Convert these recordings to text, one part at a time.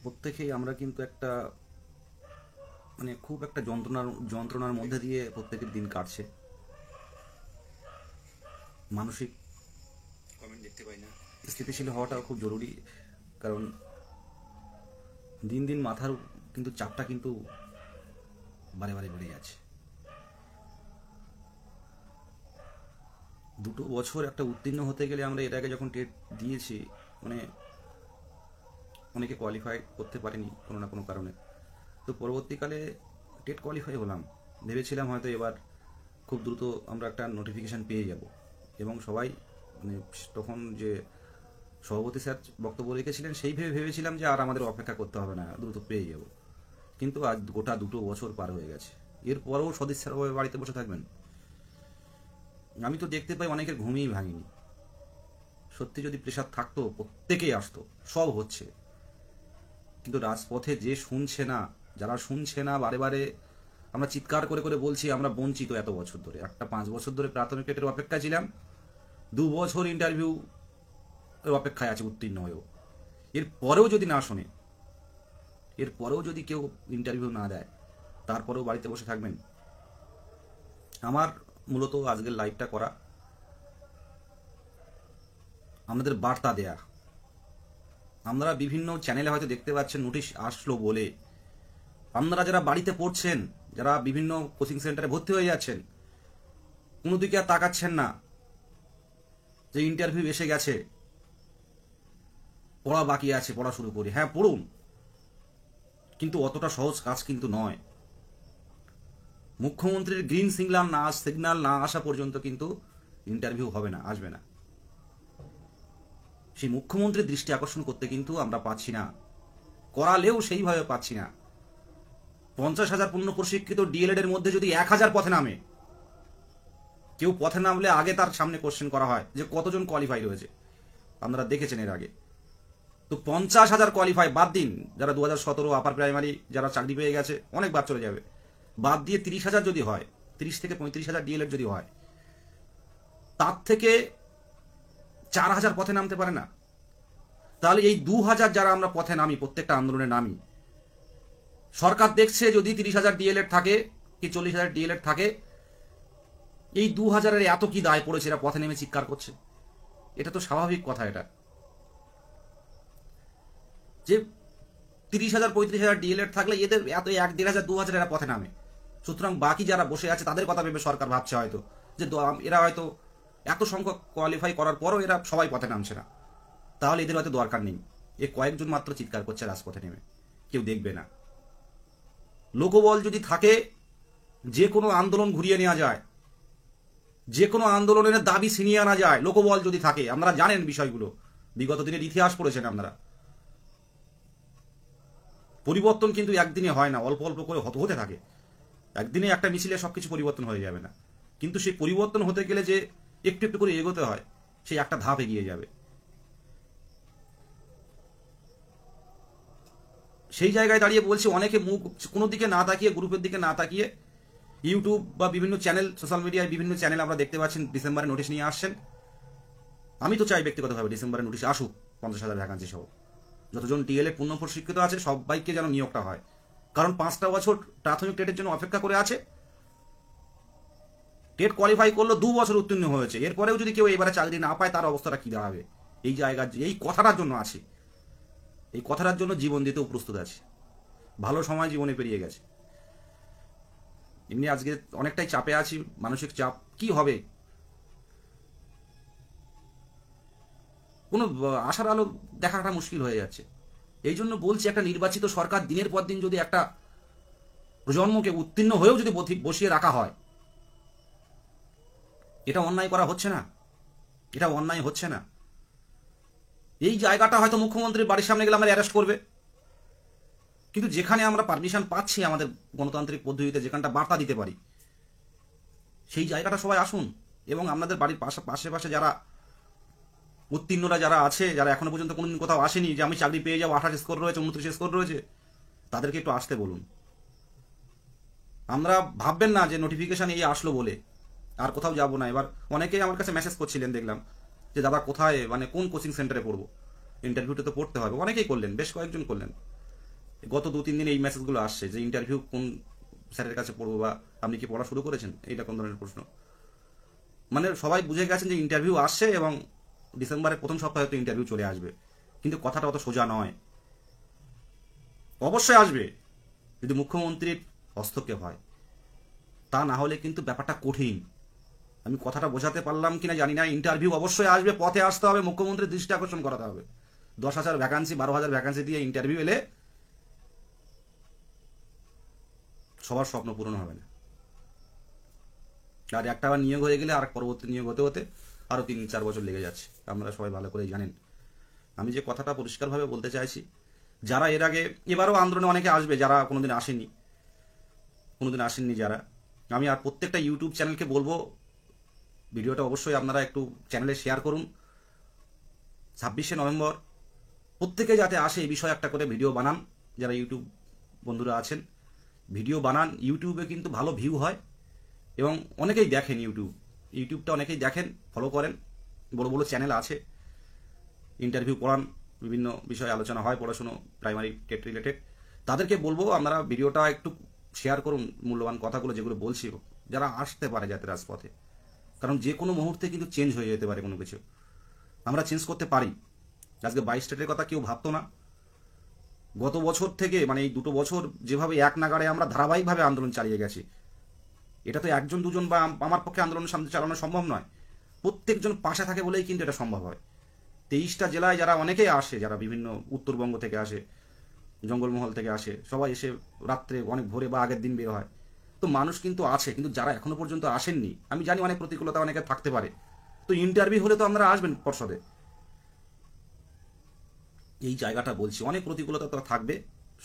প্রত্যেকেই আমরা কিন্তু একটা খুব একটা যন্ত্রণার মধ্যে দিয়ে প্রত্যেকের দিন কাটছে। মানসিক কমেন্ট দেখতে পাই না। স্থিতিশীল হওয়াটাও খুব জরুরি, কারণ দিন দিন মাথার কিন্তু চাপটা কিন্তু বারে বারে বেড়ে যাচ্ছে। 2 বছর একটা উত্তীর্ণ হতে গেলে আমরা এর আগে যখন টেট দিয়েছি, মানে অনেকে কোয়ালিফাই করতে পারেনি কোনো না কোনো কারণে। তো পরবর্তীকালে টেট কোয়ালিফাই হলাম, ভেবেছিলাম হয়তো এবার খুব দ্রুত আমরা একটা নোটিফিকেশান পেয়ে যাব, এবং সবাই মানে তখন যে সভাপতি স্যার বক্তব্য রেখেছিলেন সেই ভেবেছিলাম যে আর আমাদের অপেক্ষা করতে হবে না, দ্রুত পেয়ে যাব। কিন্তু আজ গোটা 2 বছর পার হয়ে গেছে, এরপরেও সদিচ্ছাভাবে বাড়িতে বসে থাকবেন। আমি তো দেখতে পাই অনেকের ঘুমিয়েই ভাঙিনি। সত্যি যদি প্রেশার থাকতো প্রত্যেকেই আসতো, সব হচ্ছে, কিন্তু রাজপথে যে শুনছে না, যারা শুনছে না, বারে বারে আমরা চিৎকার করে করে বলছি আমরা বঞ্চিত। এত বছর ধরে, একটা 5 বছর ধরে প্রাথমিক টেটের অপেক্ষায় ছিলাম, 2 বছর ইন্টারভিউ এর অপেক্ষায় আছে উত্তীর্ণ হয়েও। এরপরেও যদি না শোনে, এরপরেও যদি কেউ ইন্টারভিউ না দেয়, তারপরেও বাড়িতে বসে থাকবেন। আমার মূলত আজকের লাইভটা করা আমাদের বার্তা দেয়া। আপনারা বিভিন্ন চ্যানেলে হয়তো দেখতে পাচ্ছেন নোটিশ আসলো বলে, আপনারা যারা বাড়িতে পড়ছেন, যারা বিভিন্ন কোচিং সেন্টারে ভর্তি হয়ে যাচ্ছেন, কোনো দিকে আর তাকাচ্ছেন না যে ইন্টারভিউ এসে গেছে, পড়া বাকি আছে, পড়া শুরু করি। হ্যাঁ, পড়ুন, কিন্তু অতটা সহজ কাজ কিন্তু নয়। মুখ্যমন্ত্রীর গ্রিন সিগন্যাল না আসা পর্যন্ত কিন্তু ইন্টারভিউ হবে না, আসবে না। সেই মুখ্যমন্ত্রীর দৃষ্টি আকর্ষণ করতে কিন্তু আমরা পাচ্ছি না, করালেও সেইভাবে পাচ্ছি না। 50,000 পূর্ণ প্রশিক্ষিত ডিএলএড এর মধ্যে যদি 1,000 পথে নামে, কেউ পথে নামলে আগে তার সামনে কোশ্চেন করা হয় যে কতজন কোয়ালিফাই রয়েছে। আপনারা দেখেছেন এর আগে। তো 50,000 কোয়ালিফাই বাদ দিন, যারা 2017 আপার প্রাইমারি যারা চাকরি পেয়ে গেছে, অনেক বাদ চলে যাবে, বাদ দিয়ে 30,000 যদি হয়, 30 থেকে 35,000 ডিএলএড যদি হয়, তার থেকে 4,000 পথে নামতে পারে না। তাহলে এই 2,000 যারা আমরা পথে নামি, প্রত্যেকটা আন্দোলনে নামি, সরকার দেখছে যদি 30,000 ডিএলএড থাকে কি 40,000 ডিএলএড থাকে, এই 2,000-এর এত কি দায় পড়েছে, এরা পথে নেমে চিৎকার করছে। এটা তো স্বাভাবিক কথা। এটা যে 30,000 35,000 ডিএলএড থাকলে এদের এত 1,500 2,000 এরা পথে নামে। সুতরাং বাকি যারা বসে আছে তাদের কথা ভেবে সরকার ভাবছে হয়তো যে এরা হয়তো এত সংখ্যক কোয়ালিফাই করার পরও এরা সবাই পথে নামছে না, তাহলে এদের হয়তো দরকার নেই। এ কয়েকজন মাত্র চিৎকার করছে রাজপথে নেমে, কেউ দেখবে না। লোকবল যদি থাকে, যে কোনো আন্দোলন ঘুরিয়ে নেওয়া যায়, যে কোনো আন্দোলনের দাবি ছিনিয়ে আনা যায়, লোকবল যদি থাকে। আপনারা জানেন বিষয়গুলো, বিগত দিনের ইতিহাস পড়েছেন আপনারা। পরিবর্তন কিন্তু একদিনে হয় না, অল্প অল্প করে হতে থাকে। একদিনে একটা মিছিলে সবকিছু পরিবর্তন হয়ে যাবে না, কিন্তু সেই পরিবর্তন হতে গেলে যে একটু একটু করে এগোতে হয়, সেই একটা ধাপ এগিয়ে যাবে। সেই জায়গায় দাঁড়িয়ে বলছি, অনেকে মুখ কোনো দিকে না তাকিয়ে, গ্রুপের দিকে না তাকিয়ে, ইউটিউব বা বিভিন্ন চ্যানেল, সোশ্যাল মিডিয়ায় বিভিন্ন চ্যানেল আমরা দেখতে পাচ্ছেন ডিসেম্বরে নোটিশ নিয়ে আসছেন। আমি তো চাই ব্যক্তিগতভাবে ডিসেম্বরে নোটিশ আসুক, 50,000 ভ্যাকান্সি সহ যতজন ডিএলএড পূর্ণ প্রশিক্ষিত আছে সবাইকে যেন নিয়োগটা হয়। কারণ 5টা বছর প্রাথমিক টেটের জন্য অপেক্ষা করে আছে, টেট কোয়ালিফাই করলো, 2 বছর উত্তীর্ণ হয়েছে, এরপরেও যদি কেউ এবারে চাকরি না পায়, তার অবস্থাটা কি দাঁড়াবে? এই জায়গা, এই কথাটার জন্য আছে, এই কথাটার জন্য জীবন দিতেও প্রস্তুত আছে। ভালো সময় জীবনে পেরিয়ে গেছে। এমনি আজকে অনেকটাই চাপে আছি, মানসিক চাপ। কি হবে, কোনো আশার আলো দেখাটা মুশকিল হয়ে যাচ্ছে। এই জন্য বলছি, একটা নির্বাচিত সরকার দিনের পর দিন যদি একটা প্রজন্মকে উত্তীর্ণ হয়েও যদি বসিয়ে রাখা হয়, এটা অন্যায় করা হচ্ছে না? এটা অন্যায় হচ্ছে না? এই জায়গাটা হয়তো মুখ্যমন্ত্রীর বাড়ির সামনে গেলে আমরা অ্যারেস্ট করবে, কিন্তু যেখানে আমরা পারমিশন পাচ্ছি আমাদের গণতান্ত্রিক পদ্ধতিতে, যেখানটা বার্তা দিতে পারি, সেই জায়গাটা সবাই আসুন। এবং আপনাদের বাড়ির পাশে যারা উত্তীর্ণরা যারা আছে, যারা এখনো পর্যন্ত কোনোদিন কোথাও আসেনি যে আমি চাকরি পেয়ে যাবো, 28 স্কোর রয়েছে, 29 স্কোর রয়েছে, তাদেরকে একটু আসতে বলুন। আমরা ভাববেন না যে নোটিফিকেশন এই আসলো বলে আর কোথাও যাব না। এবার অনেকেই আমার কাছে মেসেজ করছিলেন, দেখলাম যে দাদা কোথায়, কোন কোচিং সেন্টারে পড়বো, ইন্টারভিউটা তো পড়তে হবে। অনেকেই করলেন, বেশ কয়েকজন করলেন। গত 2-3 দিন এই মেসেজগুলো আসছে যে ইন্টারভিউ কোন স্যারের কাছে পড়বো, বা আপনি কি পড়া শুরু করেছেন, এইটা কোন ধরনের প্রশ্ন। মানে সবাই বুঝে গেছেন যে ইন্টারভিউ আসছে এবং ডিসেম্বরের প্রথম সপ্তাহে হয়তো ইন্টারভিউ চলে আসবে, কিন্তু কথাটা অত সোজা নয়। অবশ্যই আসবে যদি মুখ্যমন্ত্রীর হস্তক্ষেপ হয়, তা না হলে কিন্তু ব্যাপারটা কঠিন। আমি কথাটা বোঝাতে পারলাম কিনা জানি না। ইন্টারভিউ অবশ্যই আসবে, পথে আসতে হবে, মুখ্যমন্ত্রীর দৃষ্টি আকর্ষণ করাতে হবে। 10,000 ভ্যাকান্সি, 12,000 ভ্যাকান্সি দিয়ে ইন্টারভিউ এলে সবার স্বপ্ন পূরণ হবে না। আর একটা বার নিয়োগ হয়ে গেলে আর পরবর্তী নিয়োগ হতে হতে আরও 3-4 বছর লেগে যাচ্ছে, আপনারা সবাই ভালো করেই জানেন। আমি যে কথাটা পরিষ্কারভাবে বলতে চাইছি, যারা এর আগে, এবারও আন্দোলনে অনেকে আসবে যারা কোনোদিন আসেননি যারা, আমি আর প্রত্যেকটা ইউটিউব চ্যানেলকে বলবো ভিডিওটা অবশ্যই আপনারা একটু চ্যানেলে শেয়ার করুন। 26শে নভেম্বর প্রত্যেকে যাতে আসে এই বিষয়ে একটা করে ভিডিও বানান। যারা ইউটিউব বন্ধুরা আছেন ভিডিও বানান, ইউটিউবে কিন্তু ভালো ভিউ হয় এবং অনেকেই দেখেন ইউটিউবটা অনেকেই দেখেন, ফলো করেন। বড় বড় চ্যানেল আছে, ইন্টারভিউ করান, বিভিন্ন বিষয়ে আলোচনা হয়, পড়াশুনো, প্রাইমারি টেট রিলেটেড। তাদেরকে বলবো আপনারা ভিডিওটা একটু শেয়ার করুন, মূল্যবান কথাগুলো যেগুলো বলছি, যারা আসতে পারে যাতে রাজপথে। কারণ যে কোনো মুহূর্তে কিন্তু চেঞ্জ হয়ে যেতে পারে কোনো কিছু, আমরা চেঞ্জ করতে পারি। আজকে 22 স্টেটের কথা কেউ ভাবতো না। গত বছর থেকে, মানে এই 2 বছর যেভাবে এক নাগাড়ে আমরা ধারাবাহিকভাবে আন্দোলন চালিয়ে গেছি, এটা তো একজন দুজন বা আমার পক্ষে আন্দোলনের সামনে চালানো সম্ভব নয়। প্রত্যেকজন পাশে থাকে বলেই কিন্তু এটা সম্ভব হয়। 23টা জেলায় যারা অনেকেই আসে, যারা বিভিন্ন উত্তরবঙ্গ থেকে আসে, জঙ্গলমহল থেকে আসে, সবাই এসে রাত্রে অনেক ভোরে বা আগের দিন বের হয়। তো মানুষ কিন্তু আছে, কিন্তু যারা এখনো পর্যন্ত আসেননি, আমি জানি অনেক প্রতিকূলতা অনেকে থাকতে পারে, তো ইন্টারভিউ হলে তো আপনারা আসবেন পর্ষদে। এই জায়গাটা বলছি, অনেক প্রতিকূলতা তো থাকবে,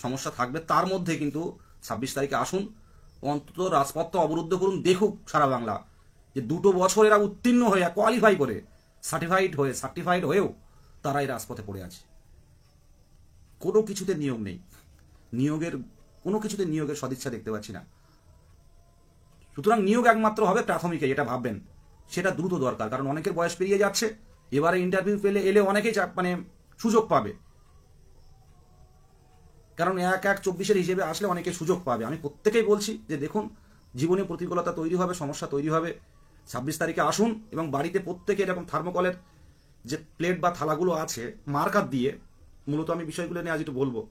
সমস্যা থাকবে, তার মধ্যে কিন্তু 26 তারিখে আসুন, অন্তত রাজপথটা অবরুদ্ধ করুন। দেখুক সারা বাংলা যে 2 বছর এরা উত্তীর্ণ হয়ে, কোয়ালিফাই করে, সার্টিফাইড হয়েও তারা এই রাজপথে পড়ে আছে। কোনো কিছুতে নিয়োগ নেই, কোনো কিছুতে নিয়োগের সদিচ্ছা দেখতে পাচ্ছি না। সুতরাং নিয়োগ একমাত্র হবে প্রাথমিকে, এটা ভাববেন, সেটা দ্রুত দরকার। কারণ অনেকের বয়স পেরিয়ে যাচ্ছে, এবারে ইন্টারভিউ এলে অনেকেই মানে সুযোগ পাবে। কারণ 1/1/24 হিসেবে আসলে অনেকে সুযোগ পাবে। আমি প্রত্যেকেই বলছি যে দেখুন, জীবনে প্রতিকূলতা তৈরি হবে, সমস্যা তৈরি হবে। 26 তারিখে আসুন এবং বাড়িতে প্রত্যেকে এরকম থার্মোকলের যে প্লেট বা থালাগুলো আছে মার্কার দিয়ে, মূলত আমি বিষয়গুলো নিয়ে আজ একটু বলবো।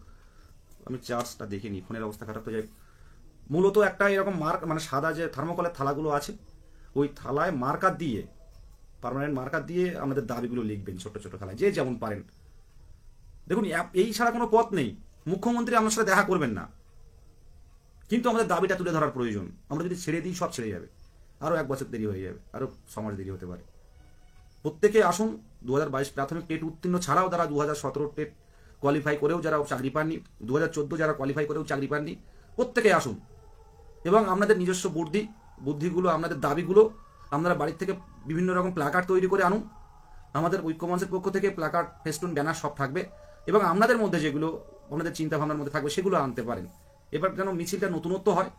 আমি চার্জটা দেখিনি, ফোনের অবস্থা খারাপ তো। যাই, মূলত একটা এরকম মানে সাদা যে থার্মোকলের থালাগুলো আছে, ওই থালায় মার্কার দিয়ে, পার্মানেন্ট মার্কার দিয়ে আমাদের দাবিগুলো লিখবেন ছোট ছোট থালায়, যে যেমন পারেন। দেখুন, এই ছাড়া কোনো পথ নেই। মুখ্যমন্ত্রী আমার সাথে দেখা করবেন না, কিন্তু আমাদের দাবিটা তুলে ধরার প্রয়োজন। আমরা যদি ছেড়ে দিই, সব ছেড়ে যাবে, আরও 1 বছর দেরি হয়ে যাবে, আরও 6 মাস দেরি হতে পারে। প্রত্যেকে আসুন। 2022 প্রাথমিক টেট উত্তীর্ণ ছাড়াও যারা 2017 টেট কোয়ালিফাই করেও যারা চাকরি পাননি, 2014 যারা কোয়ালিফাই করেও চাকরি পাননি, প্রত্যেকে আসুন এবং আপনাদের নিজস্ব বুদ্ধিগুলো, আপনাদের দাবিগুলো আপনারা বাড়ির থেকে বিভিন্ন রকম প্ল্যাকার্ড তৈরি করে আনুন। আমাদের ঐক্যমঞ্চের পক্ষ থেকে প্ল্যাকার্ড, ফেস্টুন, ব্যানার সব থাকবে এবং আপনাদের মধ্যে যেগুলো আপনাদের চিন্তা ভাবনার মধ্যে থাকবে সেগুলো আনতে পারেন। এবার যেন মিছিলটা নতুনত্ব হয়।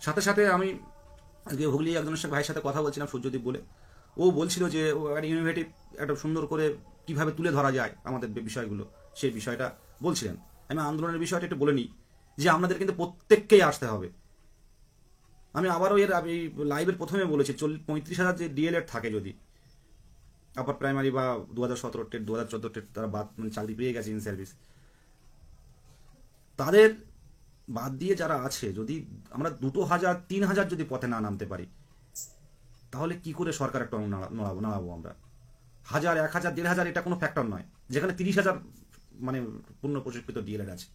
সাথে সাথে আমি আজকে হুগলি একজনের সাথে ভাইয়ের সাথে কথা বলছিলাম, সূর্যদীপ বলে, ও বলছিল যে একটা ইনোভেটিভ, একটা সুন্দর করে কিভাবে তুলে ধরা যায় আমাদের বিষয়গুলো, সেই বিষয়টা বলছিলেন। আমি আন্দোলনের বিষয়টা একটু বলে নিই যে আপনাদের কিন্তু প্রত্যেককেই আসতে হবে। আমি আবারও এই লাইভের প্রথমে বলেছি, 35,000 যে ডিএলএড থাকে, যদি আপার প্রাইমারি বা 2017 টেট, 2014 টেট তারা বাদ, মানে চাকরি পেয়ে গেছে ইন সার্ভিস, তাদের বাদ দিয়ে যারা আছে, যদি আমরা 2,000, 3,000 যদি পথে না নামতে পারি, তাহলে কি করে সরকার একটা নাড়াবো আমরা? 1,000, 1,000, 1,500 এটা কোনো ফ্যাক্টর নয়, যেখানে 30,000 মানে পূর্ণ প্রশিক্ষিত ডিএলএড আছে।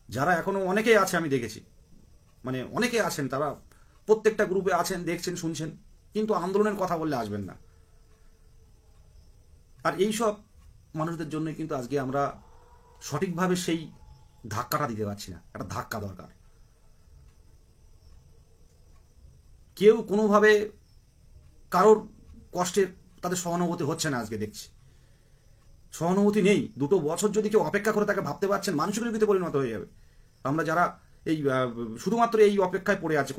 যারা এখনো অনেকেই আছে, আমি দেখেছি, মানে অনেকে আছেন, তারা প্রত্যেকটা গ্রুপে আছেন, দেখছেন, শুনছেন, কিন্তু আন্দোলনের কথা বললে আসবেন না। আর এইসব মানুষদের জন্য কিন্তু আজকে আমরা সঠিকভাবে সেই ধাক্কাটা দিতে পারছি না। একটা ধাক্কা দরকার। কেউ কোনোভাবে কারোর কষ্টের তাদের সহানুভূতি হচ্ছে না, আজকে দেখছি সহানুভূতি নেই। 2 বছর যদি কেউ অপেক্ষা করে তাকে ভাবতে পারছেন মানসিক রোগীতে পরিণত হয়ে যাবে। আমরা যারা এই শুধুমাত্র এই অপেক্ষায় পড়ে আছে,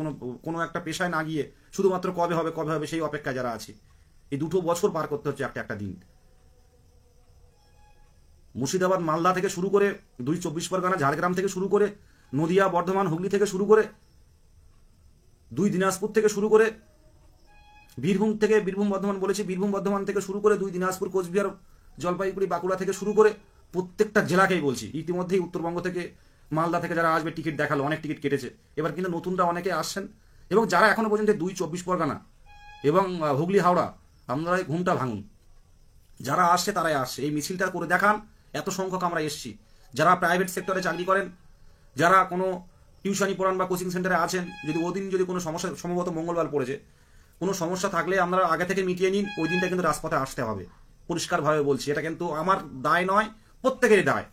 কোনো একটা পেশায় না গিয়ে শুধুমাত্র কবে হবে সেই অপেক্ষায় যারা আছে, এই 2 বছর পার করতে হচ্ছে একটা দিন। মুর্শিদাবাদ মালদা থেকে শুরু করে 2 24 পরগনা ঝাড়গ্রাম থেকে শুরু করে নদিয়া বর্ধমান হুগলি থেকে শুরু করে 2 দিনাজপুর থেকে শুরু করে বীরভূম বর্ধমান বলেছি, বীরভূম বর্ধমান থেকে শুরু করে 2 দিনাজপুর কোচবিহার জলপাইগুড়ি বাঁকুড়া থেকে শুরু করে প্রত্যেকটা জেলাকেই বলছি। ইতিমধ্যেই উত্তরবঙ্গ থেকে মালদা থেকে যারা আসবে টিকিট দেখালো, অনেক টিকিট কেটেছে। এবার কিন্তু নতুনরা অনেকে আসছেন, এবং যারা এখনো পর্যন্ত 2 24 পরগনা এবং হুগলি হাওড়া, আপনারা এই ঘুমটা ভাঙুন। যারা আসছে তারাই আসছে, এই মিছিলটা করে দেখান। এত সংখ্যক আমরা এসছি। যারা প্রাইভেট সেক্টরে চাকরি করেন, যারা কোনো টিউশনি পড়ান বা কোচিং সেন্টারে আছেন, যদি ওদিন যদি কোনো সমস্যা, সম্ভবত মঙ্গলবার পড়েছে, কোনো সমস্যা থাকলে আপনারা আগে থেকে মিটিয়ে নিন। ওই দিনটা কিন্তু রাজপথে আসতে হবে, পরিষ্কারভাবে বলছি। এটা কিন্তু আমার দায় নয়, প্রত্যেকেরই দায়।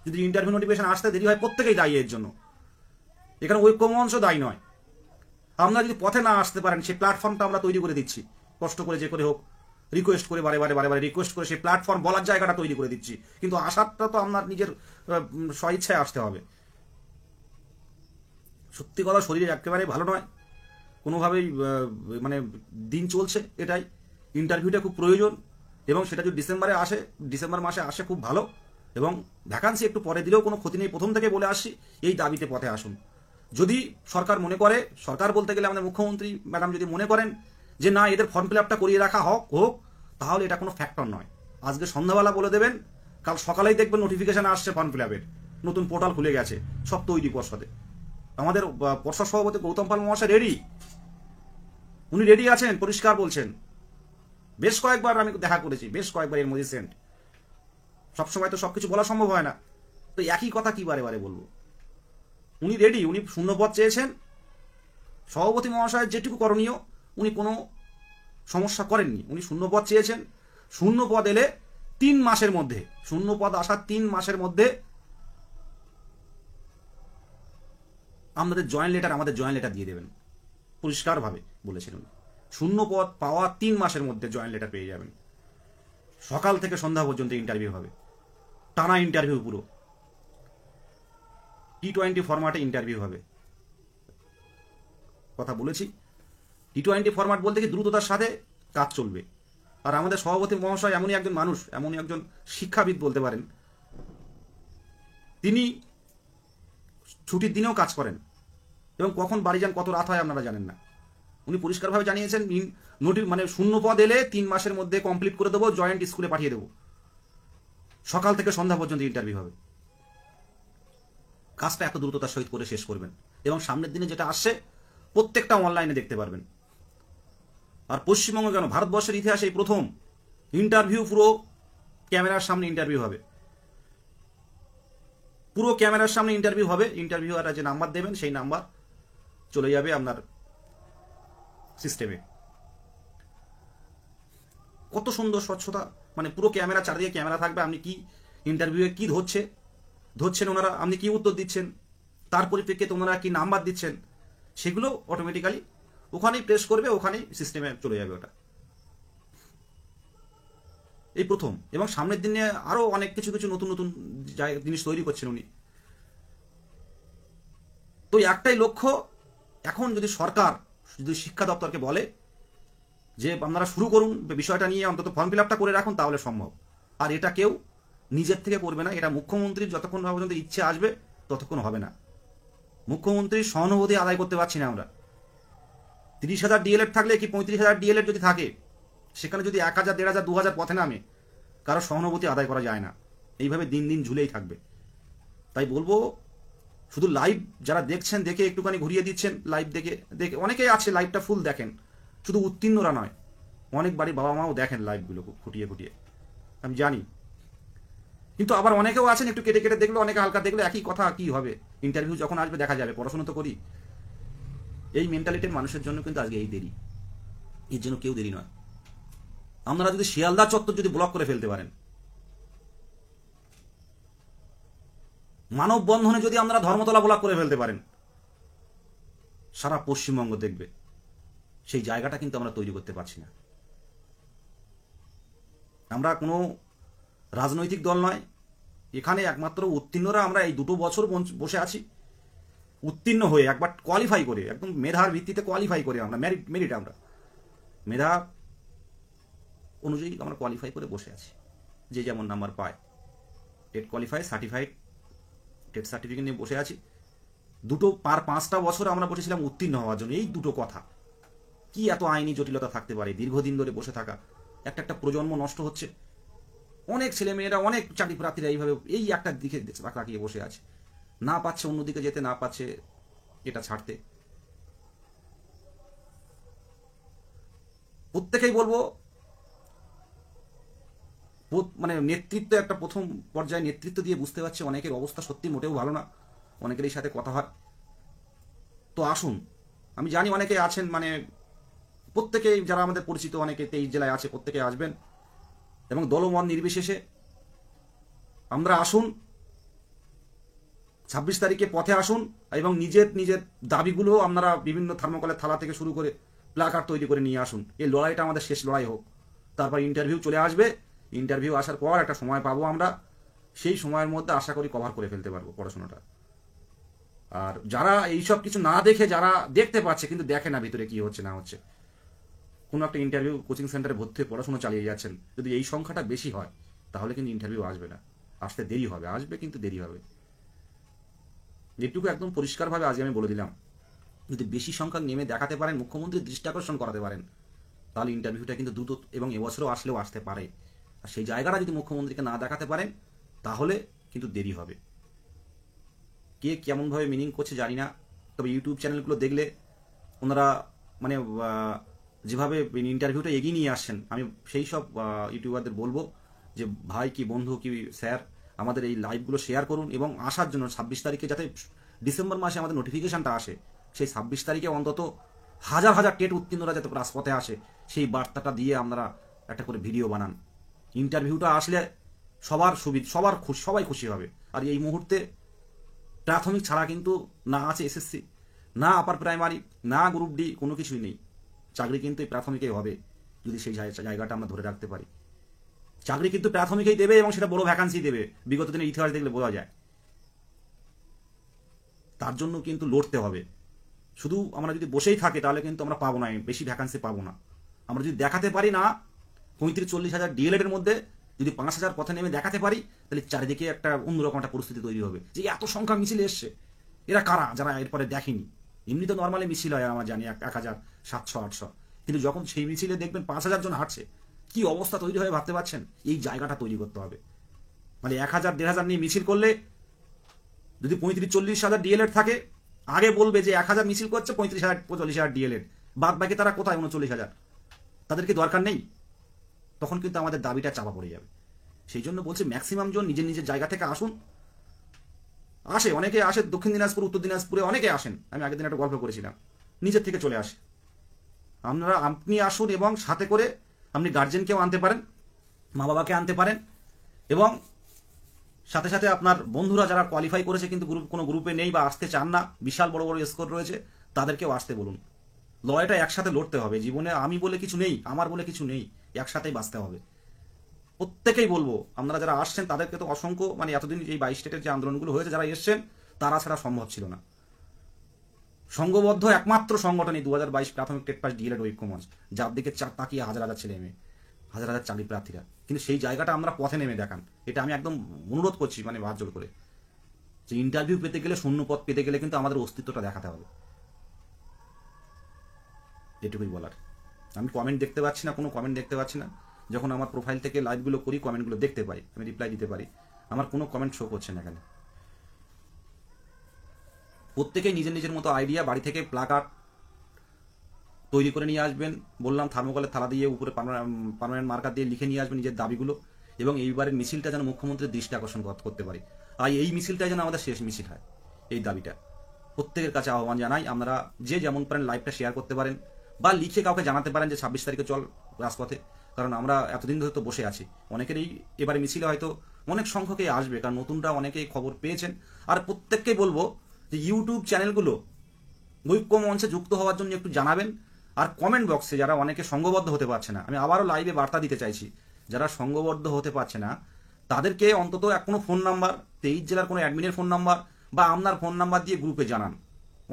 যদি ইন্টারভিউ নোটিফিকেশন আসতে দেরি হয়, প্রত্যেকেই দায়ী এর জন্য। এখানে ঐক্যমঞ্চ দায়ী নয়। আপনারা যদি পথে না আসতে পারেন, সেই প্ল্যাটফর্মটা আমরা তৈরি করে দিচ্ছি, কষ্ট করে যে করে হোক, রিকোয়েস্ট করে বারে বারে রিকোয়েস্ট করে সেই প্ল্যাটফর্ম বলার জায়গাটা তৈরি করে দিচ্ছি। কিন্তু আসারটা তো আপনার নিজের স্বইচ্ছায় আসতে হবে। সত্যি কথা, শরীর একেবারে ভালো নয় কোনোভাবেই, মানে দিন চলছে এটাই। ইন্টারভিউটা খুব প্রয়োজন, এবং সেটা যদি ডিসেম্বর মাসে আসে খুব ভালো। এবং ভ্যাকান্সি একটু পরে দিলেও কোনো ক্ষতি নেই। প্রথম থেকে বলে আসছি, এই দাবিতে পথে আসুন। যদি সরকার মনে করে, সরকার বলতে গেলে আমাদের মুখ্যমন্ত্রী ম্যাডাম যদি মনে করেন যে না, এদের ফর্ম ফিল আপটা করিয়ে রাখা হোক, তাহলে এটা কোনো ফ্যাক্টর নয়। আজকে সন্ধ্যাবেলা বলে দেবেন, কাল সকালেই দেখবেন নোটিফিকেশন আসছে ফর্ম ফিল আপের, নতুন পোর্টাল খুলে গেছে, সব তৈরি পর্ষদে। আমাদের পর্ষদ সভাপতি গৌতম পাল মহাশয় রেডি, উনি রেডি আছেন, পরিষ্কার বলছেন। বেশ কয়েকবার আমি দেখা করেছি, বেশ কয়েকবার এর মধ্যে সেন্ট। সবসময় তো সবকিছু বলা সম্ভব হয় না, তো একই কথা কি বারে বারে বলবো। উনি রেডি, উনি শূন্যপদ চেয়েছেন। সভাপতি মহাশয়ের যেটুকু করণীয়, উনি কোনো সমস্যা করেননি। উনি শূন্যপদ চেয়েছেন। শূন্যপদ এলে 3 মাসের মধ্যে, শূন্যপদ আসার 3 মাসের মধ্যে আমাদের জয়েন্ট লেটার দিয়ে দেবেন, পরিষ্কারভাবে বলেছিলেন। শূন্যপদ পাওয়া 3 মাসের মধ্যে জয়েন্ট লেটার পেয়ে যাবেন। সকাল থেকে সন্ধ্যা পর্যন্ত ইন্টারভিউ হবে, টানা ইন্টারভিউ, পুরো T20 ফরম্যাটে ইন্টারভিউ হবে। কথা বলেছি, T20 ফরম্যাট বলতে কি দ্রুততার সাথে কাজ চলবে। আর আমাদের সভাপতি মহাশয় এমনই একজন মানুষ, এমনই একজন শিক্ষাবিদ বলতে পারেন, তিনি ছুটির দিনেও কাজ করেন, এবং কখন বাড়ি যান, কত রাত হয় আপনারা জানেন না। উনি পরিষ্কারভাবে জানিয়েছেন, মানে শূন্যপদ এলে 3 মাসের মধ্যে কমপ্লিট করে দেবো, জয়েন্ট স্কুলে পাঠিয়ে দেবো। সকাল থেকে সন্ধ্যা পর্যন্ত ইন্টারভিউ হবে। কাজটা এত দ্রুততার সহিত করে শেষ করবেন, এবং সামনের দিনে যেটা আসছে প্রত্যেকটা অনলাইনে দেখতে পারবেন। আর পশ্চিমবঙ্গ কেন, ভারতবর্ষের ইতিহাসে এই প্রথম ইন্টারভিউ পুরো ক্যামেরার সামনে ইন্টারভিউ হবে। পুরো ক্যামেরার সামনে ইন্টারভিউ হবে। ইন্টারভিউয়াররা যে নাম্বার দেবেন, সেই নাম্বার চলে যাবে আপনার সিস্টেমে। কত সুন্দর স্বচ্ছতা, মানে পুরো ক্যামেরা, চারিদিকে ক্যামেরা থাকবে। আপনি কি ইন্টারভিউয়ে কি ধরছেন ওনারা, আপনি কি উত্তর দিচ্ছেন, তার পরিপ্রেক্ষিতে ওনারা কি নাম্বার দিচ্ছেন, সেগুলো অটোমেটিক্যালি ওখানেই প্রেস করবে, ওখানেই সিস্টেমে চলে যাবে ওটা। এই প্রথম, এবং সামনের দিনে আরো অনেক কিছু নতুন নতুন জিনিস তৈরি করছেন উনি। তো একটাই লক্ষ্য, এখন যদি সরকার, যদি শিক্ষা দপ্তরকে বলে যে আপনারা শুরু করুন বিষয়টা নিয়ে, অন্তত ফর্ম ফিল আপটা করে রাখুন, তাহলে সম্ভব। আর এটা কেউ নিজের থেকে করবে না, এটা মুখ্যমন্ত্রীর যতক্ষণ পর্যন্ত ইচ্ছে আসবে ততক্ষণ হবে না। মুখ্যমন্ত্রীর সহানুভূতি আদায় করতে পারছি না আমরা। 30,000 ডিএলএড থাকলে কি 35,000 ডিএলএড যদি থাকে, সেখানে যদি 1,000, 1,500, 2,000 পথে নামে, কারো সহানুভূতি আদায় করা যায় না। এইভাবে দিন দিন ঝুলেই থাকবে। তাই বলবো, শুধু লাইভ যারা দেখছেন, দেখে একটুখানি ঘুরিয়ে দিচ্ছেন, লাইভ দেখে অনেকেই আছে লাইভটা ফুল দেখেন, শুধু উত্তীর্ণরা নয়, অনেক বাড়ির বাবা মাও দেখেন লাইভগুলো খুঁটিয়ে আমি জানি। কিন্তু আবার অনেকেও আছেন একটু কেটে কেটে দেখলো, অনেকে হালকা দেখলো, একই কথা, কি হবে, ইন্টারভিউ যখন আসবে দেখা যাবে, পড়াশোনা তো করি। এই মেন্টালিটির মানুষের জন্য কিন্তু আজকে এই দেরি, এর জন্য কেউ দেরি নয়। আপনারা যদি শিয়ালদা চত্বর যদি ব্লক করে ফেলতে পারেন, মানববন্ধনে যদি আমরা ধর্মতলা ব্লক করে ফেলতে পারেন, সারা পশ্চিমবঙ্গ দেখবে। সেই জায়গাটা কিন্তু আমরা তৈরি করতে পারছি না। আমরা কোনো রাজনৈতিক দল নয়, এখানে একমাত্র উত্তীর্ণরা আমরা এই 2 বছর বসে আছি। উত্তীর্ণ হয়ে একবার কোয়ালিফাই করে, একদম মেধার ভিত্তিতে কোয়ালিফাই করে, আমরা মেরিট, আমরা মেধা অনুযায়ী আমরা কোয়ালিফাই করে বসে আছি, যে যেমন নাম্বার পায়। TET qualify certified TET certificate নিয়ে বসে আছি। দুটো 5টা বছর আমরা বসেছিলাম উত্তীর্ণ হওয়ার জন্য। এই দুটো কথা, কি এত আইনি জটিলতা থাকতে পারে? দীর্ঘদিন ধরে বসে থাকা, একটা প্রজন্ম নষ্ট হচ্ছে। অনেক ছেলেমেয়েরা, অনেক চাকরি প্রার্থীরা এইভাবে এই একটা দিকে তাকিয়ে বসে আছে, না পাচ্ছে অন্যদিকে যেতে, না পাচ্ছে এটা ছাড়তে। প্রত্যেকেই বলবো, মানে নেতৃত্ব একটা প্রথম পর্যায়ে নেতৃত্ব দিয়ে বুঝতে পারছে অনেকের অবস্থা সত্যি মোটেও ভালো না। অনেকেরই সাথে কথা হয়। তো আসুন, আমি জানি অনেকে আছেন, মানে প্রত্যেকেই যারা আমাদের পরিচিত, অনেকে 23 জেলায় আছে, প্রত্যেকে আসবেন এবং দলমত নির্বিশেষে আমরা আসুন 26 তারিখে পথে আসুন এবং নিজের নিজের দাবিগুলো আপনারা বিভিন্ন থার্মোকলের থালা থেকে শুরু করে প্লাকার্ড তৈরি করে নিয়ে আসুন। এই লড়াইটা আমাদের শেষ লড়াই হোক। তারপর ইন্টারভিউ চলে আসবে। ইন্টারভিউ আসার পর একটা সময় পাবো আমরা, সেই সময়ের মধ্যে আশা করি কভার করে ফেলতে পারবো পড়াশোনাটা। আর যারা এইসব কিছু না দেখে, যারা দেখতে পাচ্ছে কিন্তু দেখে না ভিতরে কি হচ্ছে না হচ্ছে, কোনো একটা ইন্টারভিউ কোচিং সেন্টারে ভর্তি হয়ে পড়াশোনা চালিয়ে যাচ্ছেন, যদি এই সংখ্যাটা বেশি হয় তাহলে কিন্তু ইন্টারভিউ আসবে না, আসতে দেরি হবে, আসবে কিন্তু দেরি হবে। যেটুকু একদম পরিষ্কারভাবে আজকে আমি বলে দিলাম, যদি বেশি সংখ্যক নেমে দেখাতে পারেন, মুখ্যমন্ত্রীর দৃষ্টি আকর্ষণ করাতে পারেন, তাহলে ইন্টারভিউটা কিন্তু দ্রুত এবং এবছরও আসলেও আসতে পারে। আর সেই জায়গাটা যদি মুখ্যমন্ত্রীকে না দেখাতে পারেন তাহলে কিন্তু দেরি হবে। কে কেমনভাবে মিনিং করছে জানি না, তবে ইউটিউব চ্যানেলগুলো দেখলে ওনারা মানে যেভাবে ইন্টারভিউটা এগিয়ে নিয়ে আসছেন, আমি সেই সব ইউটিউবারদের বলবো যে ভাই কি বন্ধু কি স্যার, আমাদের এই লাইভগুলো শেয়ার করুন এবং আসার জন্য 26 তারিখে যাতে ডিসেম্বর মাসে আমাদের নোটিফিকেশনটা আসে, সেই 26 তারিখে অন্তত হাজার হাজার টেট উত্তীর্ণরা যাতে রাজপথে আসে, সেই বার্তাটা দিয়ে আপনারা একটা করে ভিডিও বানান। ইন্টারভিউটা আসলে সবার সুবিধা, সবাই খুশি হবে। আর এই মুহূর্তে প্রাথমিক ছাড়া কিন্তু না আছে এসএসসি, না আপার প্রাইমারি, না গ্রুপ ডি, কোনো কিছুই নেই। চাকরি কিন্তু এই প্রাথমিকেই হবে যদি সেই জায়গাটা আমরা ধরে রাখতে পারি। চাকরি কিন্তু প্রাথমিকেই দেবে এবং সেটা বড় ভ্যাকান্সি দেবে, বিগত দিনের ইতিহাস দেখলে বোঝা যায়। তার জন্য কিন্তু লড়তে হবে। শুধু আমরা যদি বসেই থাকি তাহলে কিন্তু আমরা পাবো না, বেশি ভ্যাকান্সি পাবো না। আমরা যদি দেখাতে পারি না 35-40 হাজার ডিএলএড এর মধ্যে যদি 5,000 পথে নেমে দেখাতে পারি, তাহলে চারিদিকে একটা অন্যরকম একটা পরিস্থিতি তৈরি হবে যে এত সংখ্যা মিছিল এসছে, এরা কারা যারা এরপরে দেখেনি। এমনি তো নর্মালি মিছিল হয় আমরা জানি 1,700-800, কিন্তু যখন সেই মিছিলে দেখবেন 5,000 জন হাঁটছে, কি অবস্থা তৈরি হয় ভাবতে পারছেন? এই জায়গাটা তৈরি করতে হবে। মানে 1,000-1,500 নিয়ে মিছিল করলে যদি 35-40 হাজার ডিএলএড থাকে, আগে বলবে যে 1,000 মিছিল করছে, 35,000-40 হাজার ডিএলএড, বাদ বাকি তারা কোথায়? 39,000। তাদেরকে দরকার নেই, তখন কিন্তু আমাদের দাবিটা চাপা পড়ে যাবে। সেই জন্য বলছি ম্যাক্সিমাম জন নিজের নিজের জায়গা থেকে আসুন। অনেকে আসে দক্ষিণ দিনাজপুর, উত্তর দিনাজপুরে অনেকে আসেন, আমি আগের দিন একটা গল্প করেছিলাম, নিজের থেকে চলে আসে। আপনি আসুন এবং সাথে করে আপনি গার্জেনকেও আনতে পারেন, মা বাবাকে আনতে পারেন এবং সাথে সাথে আপনার বন্ধুরা যারা কোয়ালিফাই করেছে কিন্তু কোনো গ্রুপে নেই বা আসতে চান না, বিশাল বড় বড় স্কোর রয়েছে, তাদেরকেও আসতে বলুন। লড়াইটা একসাথে লড়তে হবে। জীবনে আমি বলে কিছু নেই, আমার বলে কিছু নেই, একসাথেই বাঁচতে হবে। প্রত্যেকেই বলবো, আপনারা যারা আসছেন তাদেরকে তো অসংখ্য, মানে এতদিন এই 22 স্টেটের যে আন্দোলনগুলো হয়েছে, যারা এসছেন তারা ছাড়া সম্ভব ছিল না। সংঘবদ্ধ একমাত্র সংগঠনই 2022 প্রাথমিক টেট পাস ডিএলএড ঐক্যমঞ্চ, যার দিকে তাকিয়ে হাজার হাজার ছেলে মেয়ে, হাজার হাজার চাকরি প্রার্থীরা। কিন্তু সেই জায়গাটা আমরা পথে নেমে দেখান, এটা আমি একদম অনুরোধ করছি, মানে হাত জোর করে, যে ইন্টারভিউ পেতে গেলে, শূন্য পদ পেতে গেলে কিন্তু আমাদের অস্তিত্বটা দেখাতে হবে। এটুকুই বলার। আমি কমেন্ট দেখতে পাচ্ছি না, কোনো কমেন্ট দেখতে পাচ্ছি না। যখন আমার প্রোফাইল থেকে লাইভগুলো করি, কমেন্টগুলো দেখতে পাই, আমি রিপ্লাই দিতে পারি, আমার কোনো কমেন্ট শো করছে না এখানে। প্রত্যেকেই নিজের নিজের মতো আইডিয়া বাড়ি থেকে প্লাকার্ড তৈরি করে নিয়ে আসবেন। বললাম থার্মোকলের থালা দিয়ে উপরে পার্মানেন্ট মার্কার দিয়ে লিখে নিয়ে আসবেন নিজের দাবিগুলো, এবং এইবারের মিছিলটা যেন মুখ্যমন্ত্রীর দৃষ্টি আকর্ষণ করতে পারি। আর এই মিছিলটাই যেন আমাদের শেষ মিছিল হয়, এই দাবিটা প্রত্যেকের কাছে আহ্বান জানাই। আপনারা যে যেমন পারেন লাইভটা শেয়ার করতে পারেন বা লিখে কাউকে জানাতে পারেন যে 26 তারিখে চল রাজপথে। কারণ আমরা এতদিন ধরে তো বসে আছি, অনেকেরই এবারে মিছিলে হয়তো অনেক সংখ্যকেই আসবে, কারণ নতুনরা অনেকেই খবর পেয়েছেন। আর প্রত্যেককেই বলবো যে ইউটিউব চ্যানেলগুলো ঐক্য মঞ্চে যুক্ত হওয়ার জন্য একটু জানাবেন। আর কমেন্ট বক্সে যারা অনেকে সংঘবদ্ধ হতে পারছে না, আমি আবারও লাইভে বার্তা দিতে চাইছি, যারা সংঘবদ্ধ হতে পারছে না তাদেরকে অন্তত কোনো ফোন নাম্বার, 23 জেলার কোনো অ্যাডমিনের ফোন নাম্বার বা আপনার ফোন নাম্বার দিয়ে গ্রুপে জানান।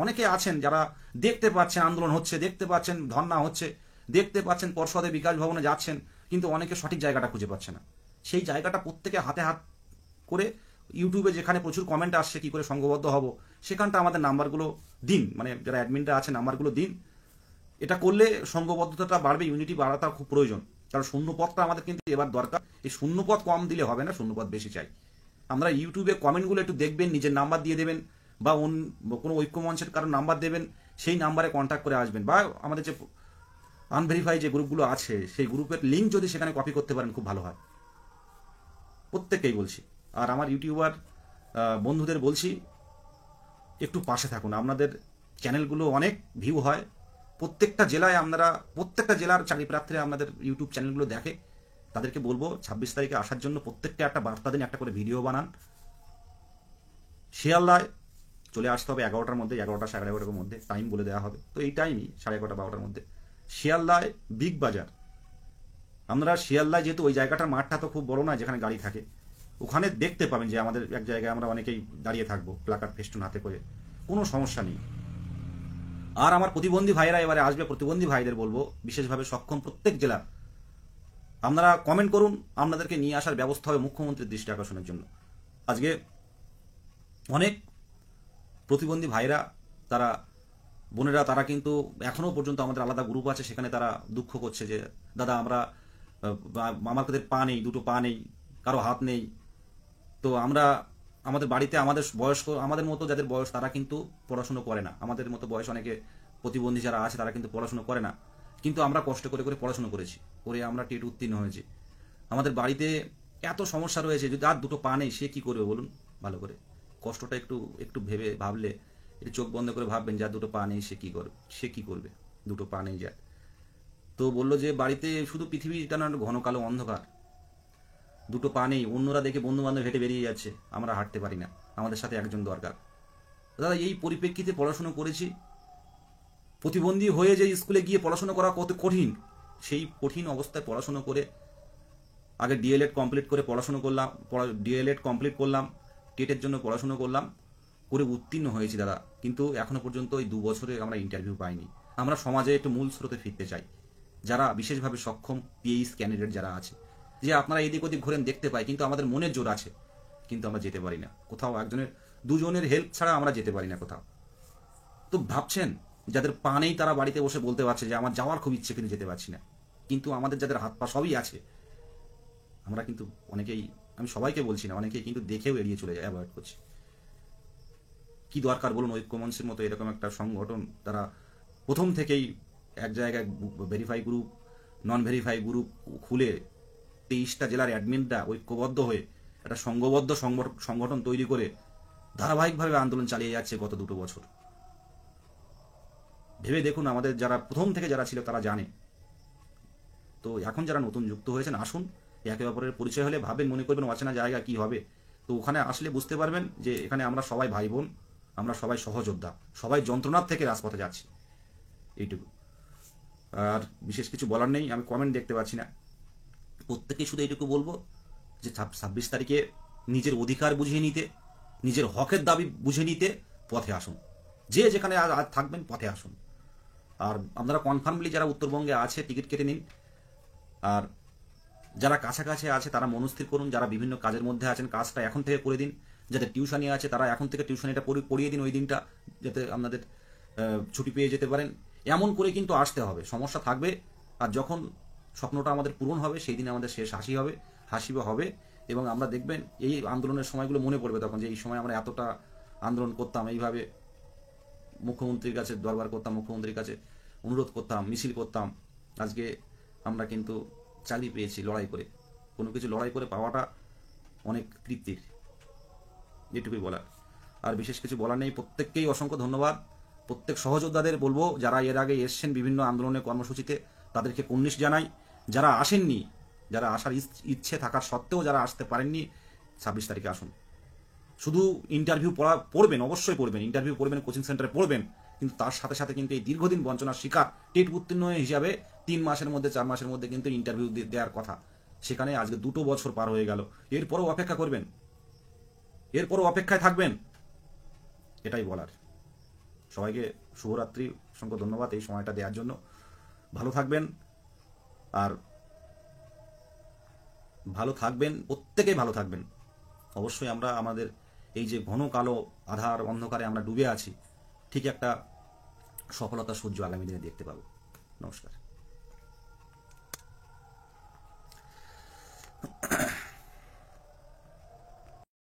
অনেকে আছেন যারা দেখতে পাচ্ছেন আন্দোলন হচ্ছে, দেখতে পাচ্ছেন ধর্ণা হচ্ছে, দেখতে পাচ্ছেন পর্ষদে বিকাশ ভবনে যাচ্ছেন, কিন্তু অনেকে সঠিক জায়গাটা খুঁজে পাচ্ছে না। সেই জায়গাটা প্রত্যেকে হাতে হাত করে ইউটিউবে যেখানে প্রচুর কমেন্ট আসছে কি করে সংঘবদ্ধ হব, সেখানটা আমাদের নাম্বারগুলো দিন, মানে যারা অ্যাডমিনরা আছে নাম্বারগুলো দিন। এটা করলে সংঘবদ্ধতাটা বাড়বে, ইউনিটি বাড়াটা খুব প্রয়োজন। কারণ শূন্যপদটা আমাদের কিন্তু এবার দরকার। এই শূন্যপদ কম দিলে হবে না, শূন্যপদ বেশি চাই। আমরা ইউটিউবে কমেন্টগুলো একটু দেখবেন, নিজের নাম্বার দিয়ে দেবেন, বা কোনো ঐক্যমঞ্চের কারো নাম্বার দেবেন, সেই নাম্বারে কন্ট্যাক্ট করে আসবেন। বা আমাদের যে আনভেরিফাই যে গ্রুপগুলো আছে সেই গ্রুপের লিঙ্ক যদি সেখানে কপি করতে পারেন খুব ভালো হয়, প্রত্যেককেই বলছি। আর আমার ইউটিউবার বন্ধুদের বলছি, একটু পাশে থাকুন। আপনাদের চ্যানেলগুলো অনেক ভিউ হয়, প্রত্যেকটা জেলায় আপনারা, প্রত্যেকটা জেলার চাকরি প্রার্থীরা আপনাদের ইউটিউব চ্যানেলগুলো দেখে। তাদেরকে বলবো 26 তারিখে আসার জন্য প্রত্যেকটা একটা বার্তা দিন, একটা করে ভিডিও বানান। শিয়ালদায় চলে আসতে হবে 11টার মধ্যে, 11টা 11:30টার মধ্যে টাইম বলে দেওয়া হবে। তো এই টাইমই 11:30 12টার মধ্যে শিয়ালদায় বিগ বাজার। আপনারা শিয়ালদায়, যেহেতু ওই জায়গাটার মাঠটা তো খুব বড় না যেখানে গাড়ি থাকে, ওখানে দেখতে পাবেন যে আমাদের এক জায়গায় আমরা অনেকেই দাঁড়িয়ে থাকবো প্লাকার্ড ফেস্টুন হাতে করে, কোনো সমস্যা নেই। আর আমার প্রতিবন্ধী ভাইরা এবারে আসবে, প্রতিবন্ধী ভাইদের বলবো, বিশেষভাবে সক্ষম প্রত্যেক জেলা আপনারা কমেন্ট করুন, আপনাদেরকে নিয়ে আসার ব্যবস্থা হবে মুখ্যমন্ত্রীর দৃষ্টি আকর্ষণের জন্য। আজকে অনেক প্রতিবন্ধী ভাইরা, তারা বোনেরা, তারা কিন্তু এখনো পর্যন্ত আমাদের আলাদা গ্রুপ আছে, সেখানে তারা দুঃখ করছে যে দাদা আমরা আমাদের পা নেই, দুটো পা নেই, কারো হাত নেই। তো আমরা আমাদের বাড়িতে আমাদের বয়স্ক, আমাদের মতো যাদের বয়স, তারা কিন্তু পড়াশুনো করে না। আমাদের মতো বয়স অনেকে প্রতিবন্ধী যারা আছে তারা কিন্তু পড়াশুনো করে না, কিন্তু আমরা কষ্ট করে করে পড়াশুনো করেছি, করে আমরা টেট উত্তীর্ণ হয়েছি। আমাদের বাড়িতে এত সমস্যা রয়েছে, যদি আর দুটো পা নেই সে কি করবে বলুন? ভালো করে কষ্টটা একটু একটু ভাবলে, একটু চোখ বন্ধ করে ভাববেন, যার দুটো পা নেই সে কি করবে? দুটো পা নেই যার। তো বললো যে বাড়িতে শুধু পৃথিবীটা না ঘন কালো অন্ধকার, দুটো পা নেই, অন্যরা দেখে বন্ধু বান্ধব হেঁটে বেরিয়ে যাচ্ছে, আমরা হাঁটতে পারি না, আমাদের সাথে একজন দরকার। দাদা এই পরিপ্রেক্ষিতে পড়াশুনো করেছি, প্রতিবন্ধী হয়ে যে স্কুলে গিয়ে পড়াশোনা করা কত কঠিন, সেই কঠিন অবস্থায় পড়াশোনা করে আগে ডিএলএড কমপ্লিট করে পড়াশোনা করলাম, ডিএলএড কমপ্লিট করলাম, টেটের জন্য পড়াশোনা করলাম, করে উত্তীর্ণ হয়েছি দাদা। কিন্তু এখনো পর্যন্ত এই 2 বছরে আমরা ইন্টারভিউ পাইনি। আমরা সমাজে একটু মূল স্রোতে ফিরতে চাই। যারা বিশেষভাবে সক্ষম পিএইচ ক্যান্ডিডেট যারা আছে, যে আপনারা এদিক ওদিক ঘুরেন দেখতে পাই, কিন্তু আমাদের মনের জোর আছে, কিন্তু আমরা যেতে পারি না কোথাও। একজনের দুজনের হেল্প ছাড়া আমরা যেতে পারি না কোথাও। তো ভাবছেন যাদের পা নেই তারা বাড়িতে বসে বলতে পারছে যে আমার যাওয়ার খুব ইচ্ছে কিন্তু যেতে পারছি না। কিন্তু আমাদের যাদের হাত পা সবই আছে, আমরা কিন্তু অনেকেই, আমি সবাইকে বলছি না, অনেকেই কিন্তু দেখেও এড়িয়ে চলে যায়, অ্যাভয়েড করছে। কি দরকার বলুন? ঐক্যমঞ্চের মতো এরকম একটা সংগঠন, তারা প্রথম থেকেই এক জায়গায় ভেরিফাই গ্রুপ, নন ভেরিফাই গ্রুপ খুলে 23টা জেলার অ্যাডমিনরা ঐক্যবদ্ধ হয়ে একটা সংঘবদ্ধ সংগঠন তৈরি করে ধারাবাহিকভাবে আন্দোলন চালিয়ে যাচ্ছে গত 2 বছর। ভেবে দেখুন, আমাদের যারা প্রথম থেকে যারা ছিল তারা জানে। তো এখন যারা নতুন যুক্ত হয়েছেন, আসুন, একে অপরের পরিচয় হলে ভাবেন, মনে করবেন অচেনা জায়গা কি হবে। তো ওখানে আসলে বুঝতে পারবেন যে এখানে আমরা সবাই ভাই বোন, আমরা সবাই সহযোদ্ধা, সবাই যন্ত্রণার থেকে রাজপথে যাচ্ছি, এইটুকু। আর বিশেষ কিছু বলার নেই, আমি কমেন্ট দেখতে পাচ্ছি না। প্রত্যেকেই শুধু এইটুকু বলবো যে 26 তারিখে নিজের অধিকার বুঝিয়ে নিতে, নিজের হকের দাবি বুঝে নিতে পথে আসুন। যে যেখানে আজ থাকবেন পথে আসুন। আর আপনারা কনফার্মলি যারা উত্তরবঙ্গে আছে টিকিট কেটে নিন। আর যারা কাছাকাছি আছে তারা মনস্থির করুন, যারা বিভিন্ন কাজের মধ্যে আছেন কাজটা এখন থেকে করে দিন। যাদের টিউশনি আছে তারা এখন থেকে টিউশনিটা পড়িয়ে দিন ওই দিনটা, যাতে আপনাদের ছুটি পেয়ে যেতে পারেন। এমন করে কিন্তু আসতে হবে, সমস্যা থাকবে। আর যখন স্বপ্নটা আমাদের পূরণ হবে সেই দিনে আমাদের শেষ হাসি হবে। এবং আমরা দেখবেন এই আন্দোলনের সময়গুলো মনে পড়বে তখন, যে এই সময় আমরা এতটা আন্দোলন করতাম, এইভাবে মুখ্যমন্ত্রীর কাছে দরবার করতাম, মুখ্যমন্ত্রীর কাছে অনুরোধ করতাম, মিছিল করতাম। আজকে আমরা কিন্তু চাকরি পেয়েছি লড়াই করে। কোনো কিছু লড়াই করে পাওয়াটা অনেক তৃপ্তির, যেটুকুই বলার। আর বিশেষ কিছু বলার নেই। প্রত্যেককেই অসংখ্য ধন্যবাদ। প্রত্যেক সহযোদ্ধাদের বলবো, যারা এর আগে এসছেন বিভিন্ন আন্দোলনের কর্মসূচিতে, তাদেরকে কুর্নিশ জানাই। যারা আসেননি, যারা আসার ইচ্ছে থাকার সত্ত্বেও যারা আসতে পারেননি, 26 তারিখে আসুন। শুধু ইন্টারভিউ পড়বেন, অবশ্যই পড়বেন, ইন্টারভিউ পড়বেন, কোচিং সেন্টারে পড়বেন, কিন্তু তার সাথে সাথে কিন্তু এই দীর্ঘদিন বঞ্চনার শিকার টেট উত্তীর্ণ হিসাবে 3 মাসের মধ্যে 4 মাসের মধ্যে কিন্তু ইন্টারভিউ দেওয়ার কথা, সেখানে আজকে 2 বছর পার হয়ে গেল। এরপরও অপেক্ষা করবেন, এরপরও অপেক্ষায় থাকবেন, এটাই বলার। সবাইকে শুভরাত্রি, অসংখ্য ধন্যবাদ এই সময়টা দেওয়ার জন্য। ভালো থাকবেন, আর ভালো থাকবেন, প্রত্যেকেই ভালো থাকবেন। অবশ্যই আমরা আমাদের এই যে ঘন কালো আধার অন্ধকারে আমরা ডুবে আছি, ঠিক একটা সফলতার সূর্য আগামী দিনে দেখতে পাবো। নমস্কার।